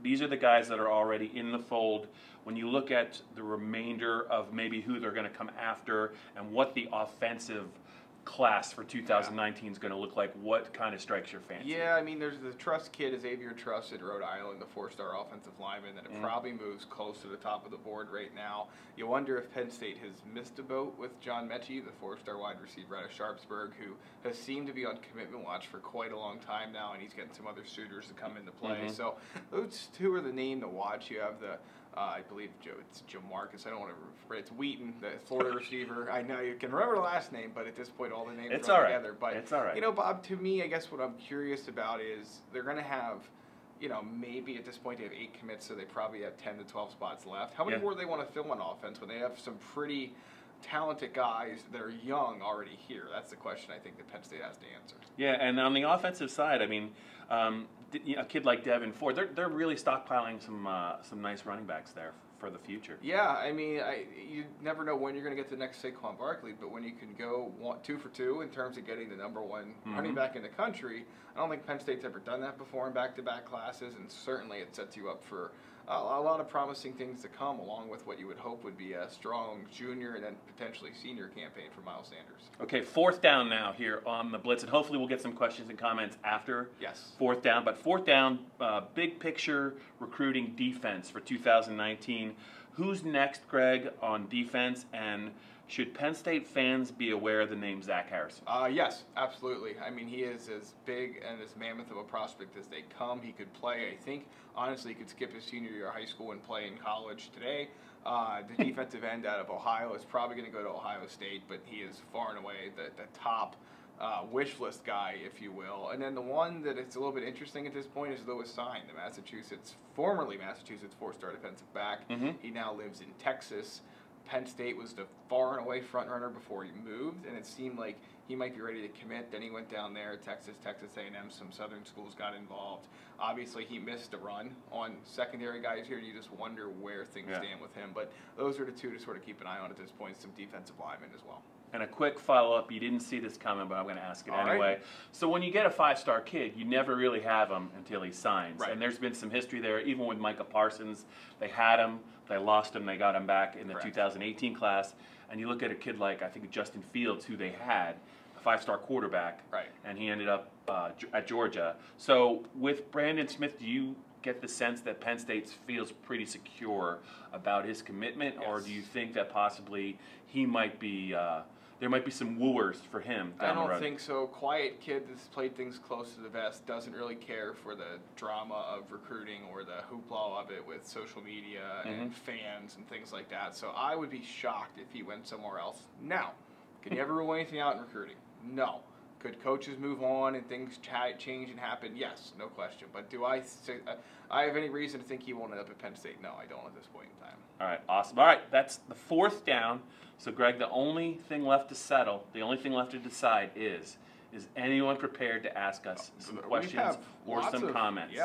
These are the guys that are already in the fold. When you look at the remainder of maybe who they're going to come after and what the offensive class for 2019 is going to look like, what kind of strikes your fancy? Yeah, I mean, there's the Trust kid, Xavier Trust at Rhode Island, the 4-star offensive lineman, that it probably moves close to the top of the board right now. You wonder if Penn State has missed a boat with John Mechie, the 4-star wide receiver out of Sharpsburg, who has seemed to be on commitment watch for quite a long time now, and he's getting some other suitors to come into play. So those two are the name to watch. You have the I believe it's Jamarcus. I don't want to. It's Wheaton, the Florida receiver. I know you can remember the last name, but at this point, all the names are together. But it's all right. You know, Bob. To me, I guess what I'm curious about is they're going to have, you know, maybe at this point they have 8 commits, so they probably have 10 to 12 spots left. How many more do they want to fill on offense when they have some pretty talented guys that are young already here? That's the question I think that Penn State has to answer. Yeah, and on the offensive side, I mean, a kid like Devyn Ford, they're really stockpiling some nice running backs there for the future. Yeah, I mean, you never know when you're going to get the next Jaquan Brisker, but when you can go 2 for 2 in terms of getting the #1 running back in the country, I don't think Penn State's ever done that before in back-to-back classes, and certainly it sets you up for a lot of promising things to come, along with what you would hope would be a strong junior and then potentially senior campaign for Miles Sanders. Okay, 4th down now here on the Blitz, and hopefully we'll get some questions and comments after 4th down. But 4th down, big picture recruiting defense for 2019. Who's next, Greg, on defense, and should Penn State fans be aware of the name Zach Harrison? Yes, absolutely. I mean, he is as big and as mammoth of a prospect as they come. He could play, I think, honestly, he could skip his senior year of high school and play in college today. The defensive end out of Ohio is probably going to go to Ohio State, but he is far and away the top wish list guy, if you will. And then the one that it's a little bit interesting at this point is Lewis Sine, the formerly Massachusetts 4-star defensive back. He now lives in Texas. Penn State was the far and away front runner before he moved, and it seemed like he might be ready to commit. Then he went down there, Texas A&M, some southern schools got involved. Obviously, he missed a run on secondary guys here. You just wonder where things stand with him. But those are the two to sort of keep an eye on at this point, some defensive linemen as well. And a quick follow-up, you didn't see this coming, but I'm going to ask it anyway. So when you get a 5-star kid, you never really have him until he signs. And there's been some history there, even with Micah Parsons. They had him, they lost him, they got him back in the 2018 class. And you look at a kid like, I think, Justin Fields, who they had, a 5-star quarterback, and he ended up at Georgia. So with Brandon Smith, do you get the sense that Penn State feels pretty secure about his commitment, or do you think that possibly he might be there might be some wooers for him down the road? I don't think so. Quiet kid that's played things close to the vest, doesn't really care for the drama of recruiting or the hoopla of it with social media and fans and things like that. So I would be shocked if he went somewhere else. Now, can you ever rule anything out in recruiting? No. Could coaches move on and things change and happen? Yes, no question. But do I have any reason to think he won't end up at Penn State? No, I don't at this point in time. All right, awesome. All right, that's the 4th down. So, Greg, the only thing left to settle, the only thing left to decide is anyone prepared to ask us some questions or some comments?